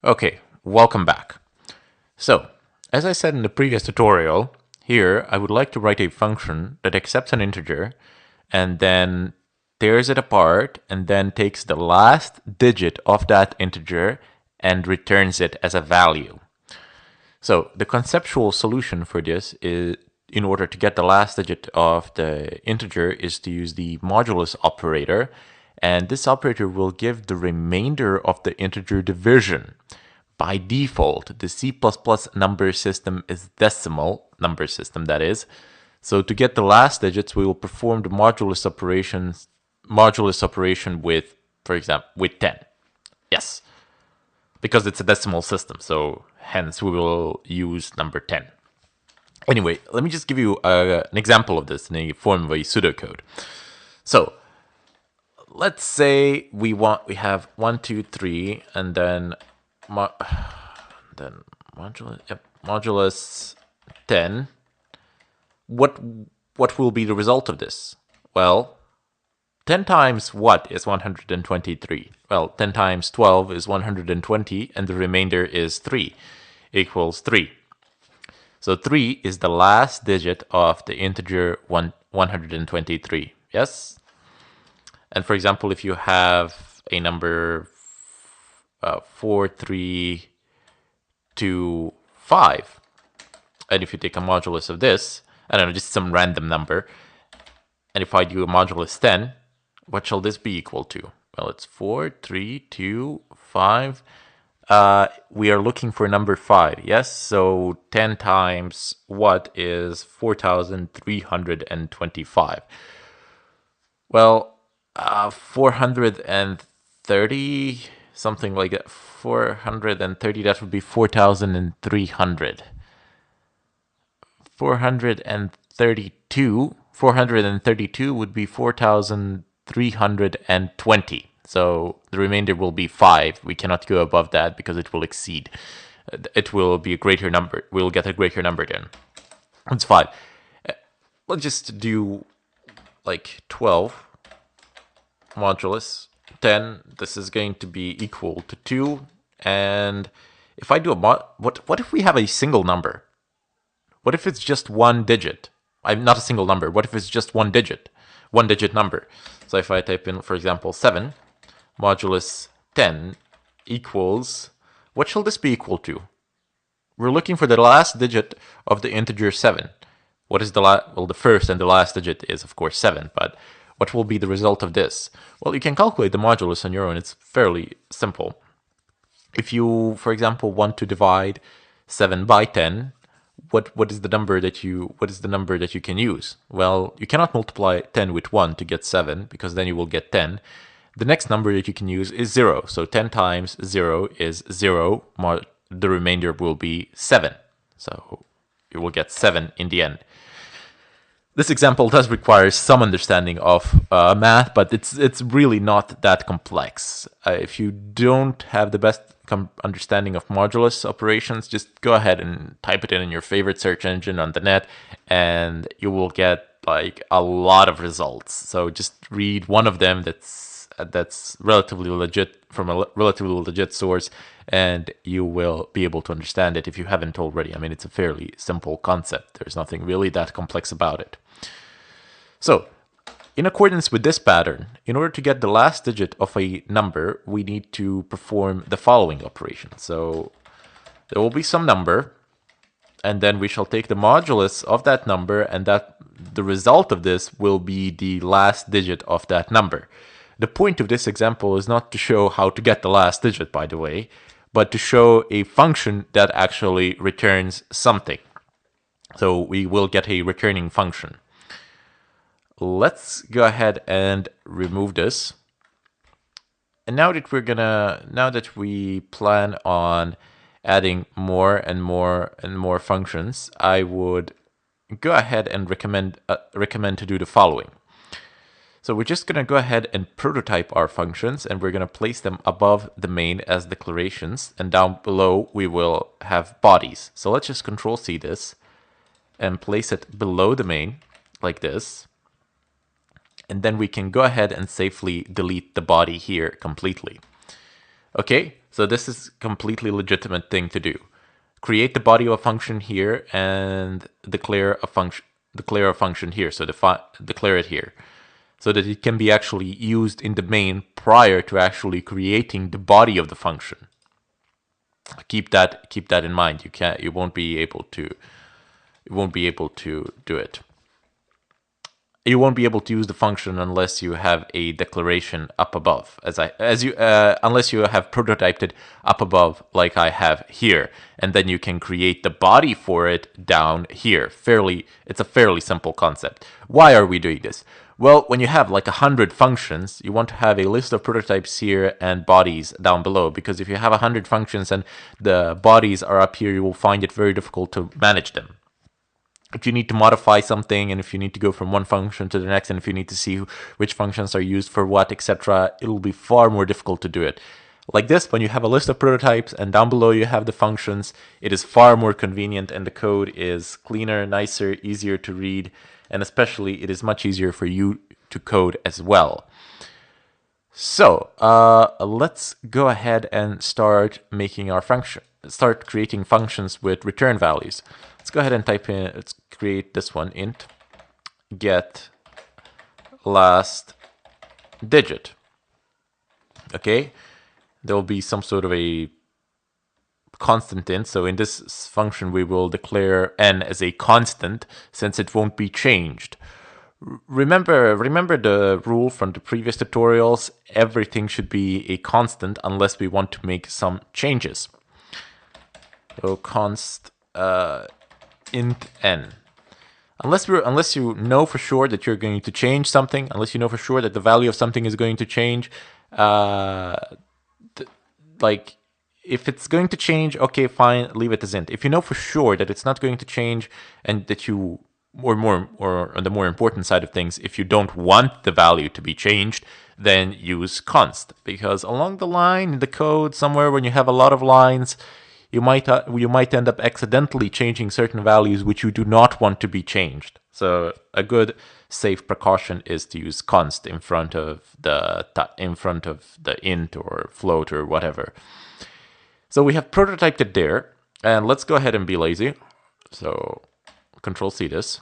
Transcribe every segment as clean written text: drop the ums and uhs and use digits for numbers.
Okay, welcome back. So, as I said in the previous tutorial, here I would like to write a function that accepts an integer and then tears it apart and then takes the last digit of that integer and returns it as a value. So the conceptual solution for this is, in order to get the last digit of the integer, is to use the modulus operator, and this operator will give the remainder of the integer division. By default, the C++ number system is decimal number system, that is. So to get the last digits, we will perform the modulus operation with, for example, with 10. Yes, because it's a decimal system, so hence we will use number 10. Anyway, let me just give you an example of this in the form of a pseudocode. So let's say we have 1, 2, 3, and then modulus 10. What will be the result of this? Well, 10 times what is 123? Well, 10 times 12 is 120, and the remainder is 3, equals 3. So 3 is the last digit of the integer 123, yes? And for example, if you have a number 4325, and if you take a modulus of this, I don't know, just some random number, and if I do a modulus 10, what shall this be equal to? Well, it's 4325. We are looking for number 5, yes? So 10 times what is 4,325? Well, 430, something like that. 430, that would be 4,300. 432 would be 4,320. So the remainder will be 5. We cannot go above that because it will exceed. It will be a greater number. We'll get a greater number then. It's 5. Let's just do like 12 modulus 10. This is going to be equal to 2. And if I do what if we have a single number? What if it's just one digit? Not a single number. What if it's just one digit number? So if I type in, for example, 7 modulus 10 equals, what shall this be equal to? We're looking for the last digit of the integer 7. What is well, the first and the last digit is, of course, 7, but what will be the result of this? Well, you can calculate the modulus on your own. It's fairly simple. If you, for example, want to divide 7 by 10, what is the number that you can use? Well, you cannot multiply 10 with 1 to get 7, because then you will get 10. The next number that you can use is 0. So 10 times 0 is 0. The remainder will be 7. So you will get 7 in the end. This example does require some understanding of math, but it's really not that complex. If you don't have the best understanding of modulus operations, just go ahead and type it in your favorite search engine on the net, and you will get like a lot of results. So just read one of them that's relatively legit, from a relatively legit source, and you will be able to understand it if you haven't already. I mean, it's a fairly simple concept. There's nothing really that complex about it. So, in accordance with this pattern, in order to get the last digit of a number, we need to perform the following operation. So, there will be some number, and then we shall take the modulus of that number, and the result of this will be the last digit of that number. The point of this example is not to show how to get the last digit, by the way, but to show a function that actually returns something. So we will get a returning function. Let's go ahead and remove this. And now that we plan on adding more and more functions, I would go ahead and recommend to do the following. So we're just going to go ahead and prototype our functions, and we're going to place them above the main as declarations, and down below we will have bodies. So let's just Control-C this and place it below the main like this. And then we can go ahead and safely delete the body here completely. Okay, So this is completely legitimate thing to do. Create the body of a function here and declare a function here. So declare it here, so that it can be actually used in the main prior to actually creating the body of the function. Keep that in mind. You won't be able to do it. You won't be able to use the function unless you have a declaration up above, unless you have prototyped it up above like I have here, and then you can create the body for it down here. It's a fairly simple concept. Why are we doing this? Well, when you have like 100 functions, you want to have a list of prototypes here and bodies down below, because if you have 100 functions and the bodies are up here, you will find it very difficult to manage them. If you need to modify something, and if you need to go from one function to the next, and if you need to see which functions are used for what, etc., it'll be far more difficult to do it. Like this, when you have a list of prototypes and down below you have the functions, it is far more convenient, and the code is cleaner, nicer, easier to read, and especially it is much easier for you to code as well. So let's go ahead and start creating functions with return values. Let's go ahead and let's create this one, int get last digit. Okay, there will be some sort of a constant int. So in this function, we will declare n as a constant since it won't be changed. Remember the rule from the previous tutorials. Everything should be a constant unless we want to make some changes. So const int n. Unless you know for sure that you're going to change something, unless you know for sure that the value of something is going to change, like if it's going to change, okay, fine, leave it as int. If you know for sure that it's not going to change, and that you, or on the more important side of things, if you don't want the value to be changed, then use const, because along the line in the code somewhere, when you have a lot of lines, you might end up accidentally changing certain values which you do not want to be changed. So a good safe precaution is to use const in front of the int or float or whatever. So we have prototyped it there, and let's go ahead and be lazy. So Control C this,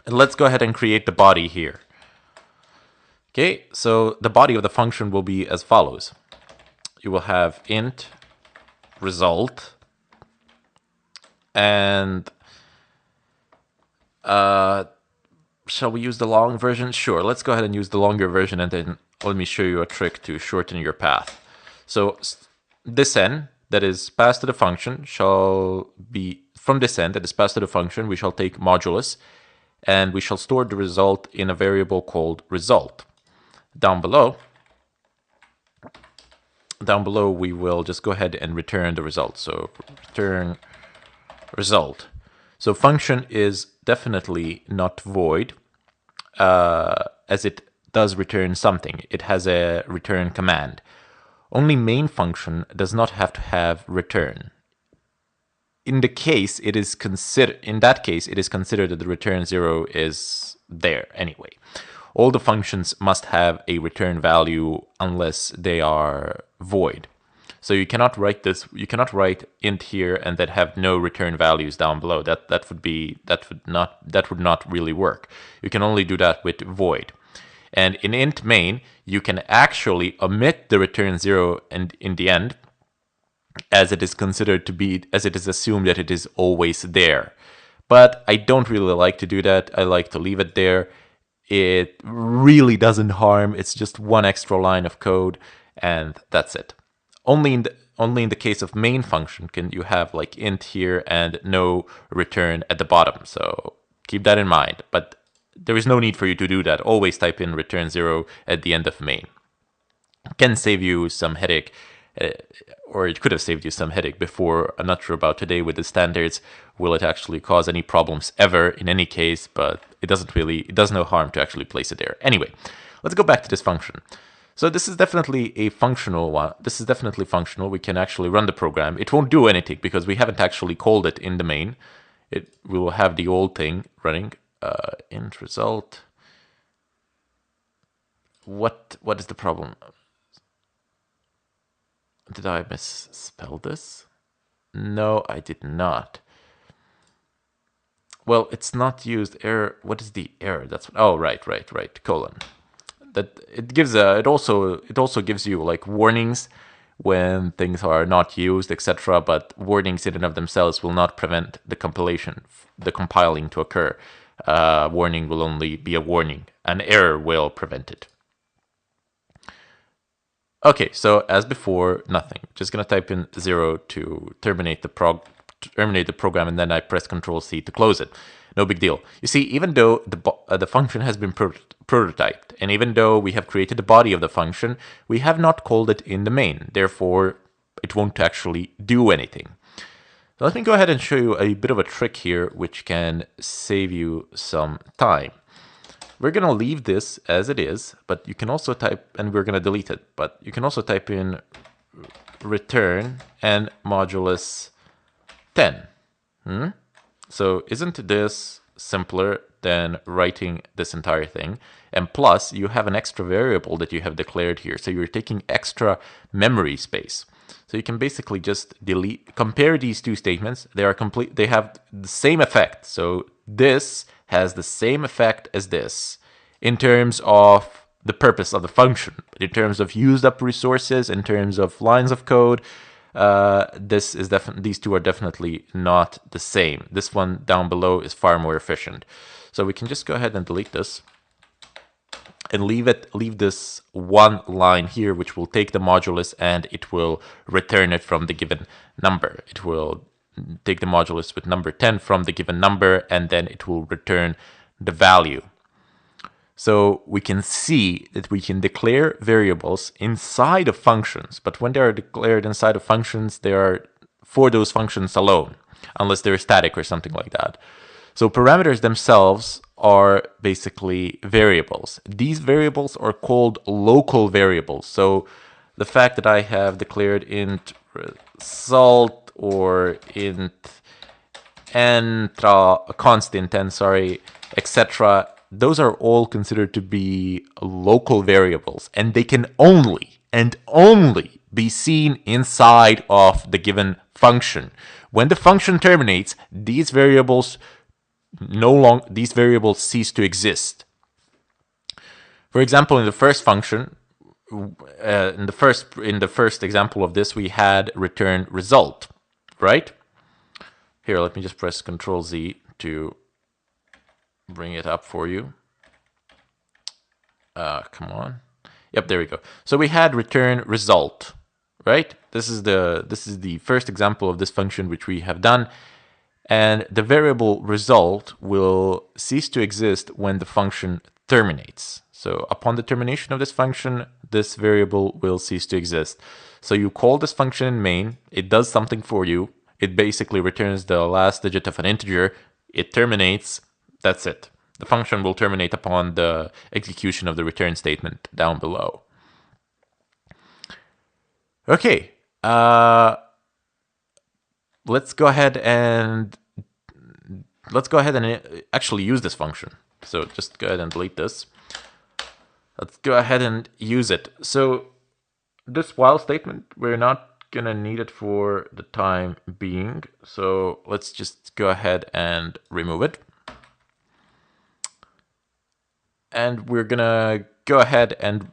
and let's go ahead and create the body here. Okay, so the body of the function will be as follows. You will have int result, and shall we use the long version? Sure, let's go ahead and use the longer version, and then let me show you a trick to shorten your path. So this n that is passed to the function shall be, from this n that is passed to the function, we shall take modulus, and we shall store the result in a variable called result. Down below, we will just go ahead and return the result. So return result. So function is definitely not void, as it does return something. It has a return command. Only main function does not have to have return. In that case, it is considered that the return 0 is there anyway. All the functions must have a return value unless they are void. So you cannot write int here and then have no return values down below. That would not really work. You can only do that with void. And in int main, you can actually omit the return 0 and in the end, as it is assumed that it is always there. But I don't really like to do that. I like to leave it there. It really doesn't harm. It's just one extra line of code, and that's it. Only in the case of main function can you have like int here and no return at the bottom. So keep that in mind. But there is no need for you to do that. Always type in return 0 at the end of main. It can save you some headache, or it could have saved you some headache before. I'm not sure about today with the standards. Will it actually cause any problems ever in any case? But it does no harm to actually place it there. Anyway, let's go back to this function. So this is definitely a functional one. This is definitely functional. We can actually run the program. It won't do anything because we haven't actually called it in the main. We will have the old thing running. Int result. What is the problem? Did I misspell this? No, I did not. Well, it's not used error. What is the error? That's oh, right, colon. That it gives a it also gives you like warnings when things are not used, etc. But warnings in and of themselves will not prevent the compiling to occur. Warning will only be a warning. An error will prevent it. Okay, so as before, nothing. Just gonna type in 0 to terminate the program, and then I press Control C to close it. No big deal. You see, even though the function has been prototyped, and even though we have created the body of the function, we have not called it in the main. Therefore, it won't actually do anything. So let me go ahead and show you a bit of a trick here, which can save you some time. We're going to leave this as it is, but you can also type, and we're going to delete it, but you can also type in return and modulus 10. So isn't this simpler than writing this entire thing? And plus, you have an extra variable that you have declared here. So you're taking extra memory space. So you can basically just compare these two statements. They have the same effect. So this has the same effect as this in terms of the purpose of the function. But in terms of used up resources, in terms of lines of code, these two are definitely not the same. This one down below is far more efficient. So we can just go ahead and delete this and leave this one line here, which will take the modulus and it will return it from the given number. It will take the modulus with number 10 from the given number, and then it will return the value. So we can see that we can declare variables inside of functions, but when they are declared inside of functions, they are for those functions alone, unless they're static or something like that. So parameters themselves are basically variables. These variables are called local variables. So the fact that I have declared int result or int constant n, etc., those are all considered to be local variables, and they can only be seen inside of the given function. When the function terminates, these variables cease to exist. For example, in the first function, in the first example of this, we had return result, right? Here, let me just press Control Z to bring it up for you. Come on. Yep, there we go. So we had return result, right? This is the first example of this function which we have done. And the variable result will cease to exist when the function terminates. So upon the termination of this function, this variable will cease to exist. So you call this function in main, it does something for you. It basically returns the last digit of an integer. It terminates, that's it. The function will terminate upon the execution of the return statement down below. Okay, let's go ahead and actually use this function. So just go ahead and delete this. Let's go ahead and use it. So this while statement, we're not gonna need it for the time being. So let's just go ahead and remove it. And we're gonna go ahead and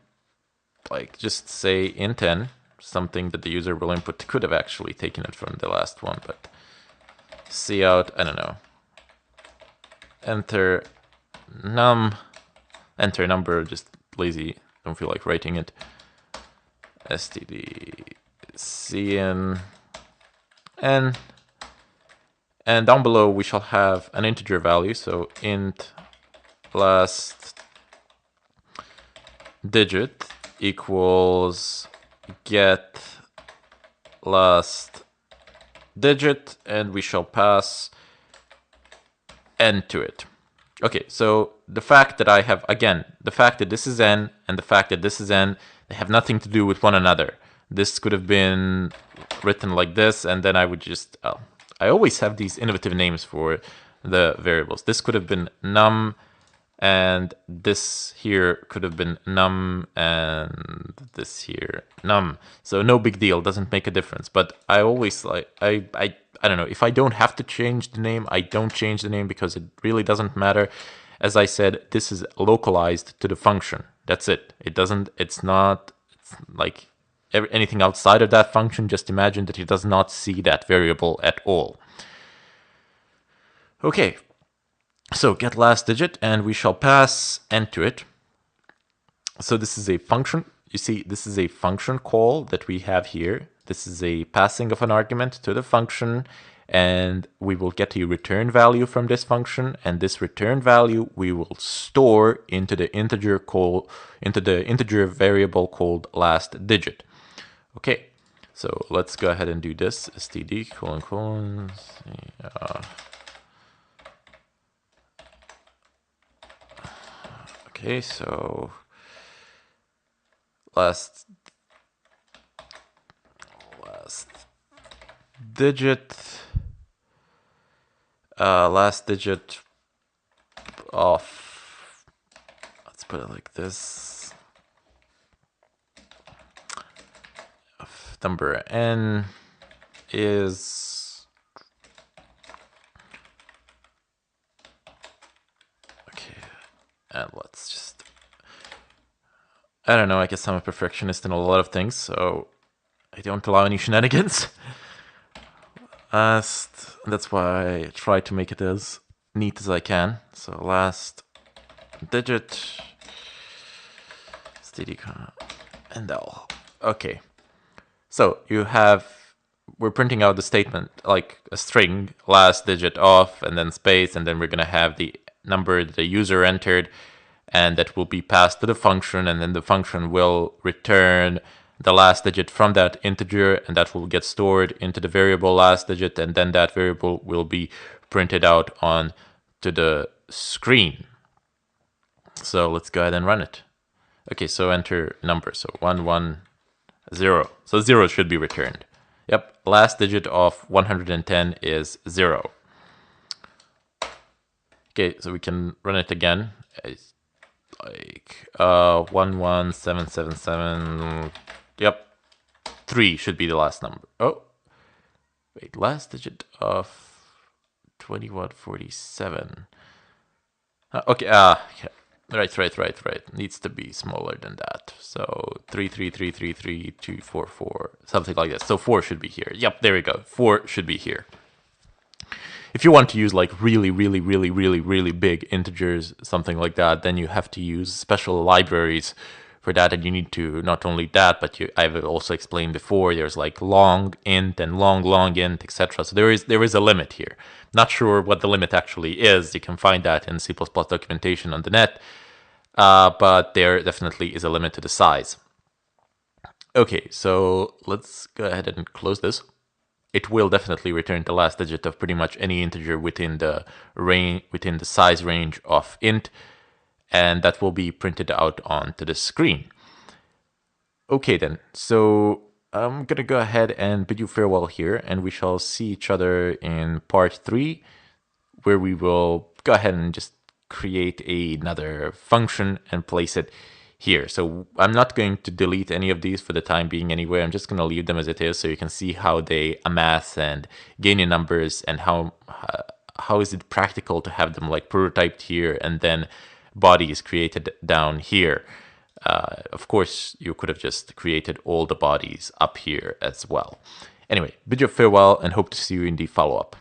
just say int n, something that the user will input. Could have actually taken it from the last one, but cout, I don't know. Enter number, just lazy, don't feel like writing it. stdcn n, and down below we shall have an integer value, so int last digit equals get last digit, and we shall pass n to it. Okay, so the fact that I have, again, the fact that this is n and the fact that this is n, they have nothing to do with one another. This could have been written like this, and then I would just, I always have these innovative names for the variables. This could have been num and this here could have been num, and this here num. So no big deal, doesn't make a difference. But I always like, I don't know, if I don't have to change the name, I don't change the name because it really doesn't matter. As I said, this is localized to the function. That's it. It's not like anything outside of that function. Just imagine that it does not see that variable at all. Okay, so get last digit, and we shall pass n to it. So this is a function. You see, this is a function call that we have here. This is a passing of an argument to the function, and we will get a return value from this function, and this return value we will store into the integer variable called last digit. Okay, so let's go ahead and do this. std : okay, so last digit, last digit of, let's put it like this, of number n is, okay, and let's just, I don't know, I guess I'm a perfectionist in a lot of things, so I don't allow any shenanigans. That's why I try to make it as neat as I can. So last digit, std, and L. Okay. So we're printing out the statement like a string, last digit of, and then space, and then we're gonna have the number the user entered, and that will be passed to the function, and then the function will return the last digit from that integer, and that will get stored into the variable last digit, and then that variable will be printed out on to the screen. So let's go ahead and run it. Okay, so enter number. So 110. So 0 should be returned. Yep, last digit of 110 is 0. Okay, so we can run it again. It's like 11777. Yep, 3 should be the last number. Oh, wait, last digit of 2147. Okay, yeah. Right. Needs to be smaller than that. So 333333244, something like that. So 4 should be here. Yep, there we go. 4 should be here. If you want to use like really big integers, something like that, then you have to use special libraries for that, and you need to not only that, but I've also explained before, there's like long int and long int, etc. So there is a limit here. Not sure what the limit actually is. You can find that in C++ documentation on the net, but there definitely is a limit to the size. Okay, so let's go ahead and close this. It will definitely return the last digit of pretty much any integer within the range, within the size range of int, and that will be printed out onto the screen. Okay then, so I'm gonna go ahead and bid you farewell here, and we shall see each other in part 3, where we will go ahead and just create another function and place it here. So I'm not going to delete any of these for the time being anyway. I'm just going to leave them as it is so you can see how they amass and gain in numbers, and how is it practical to have them like prototyped here and then bodies created down here. Of course, you could have just created all the bodies up here as well. Anyway, bid you farewell and hope to see you in the follow-up.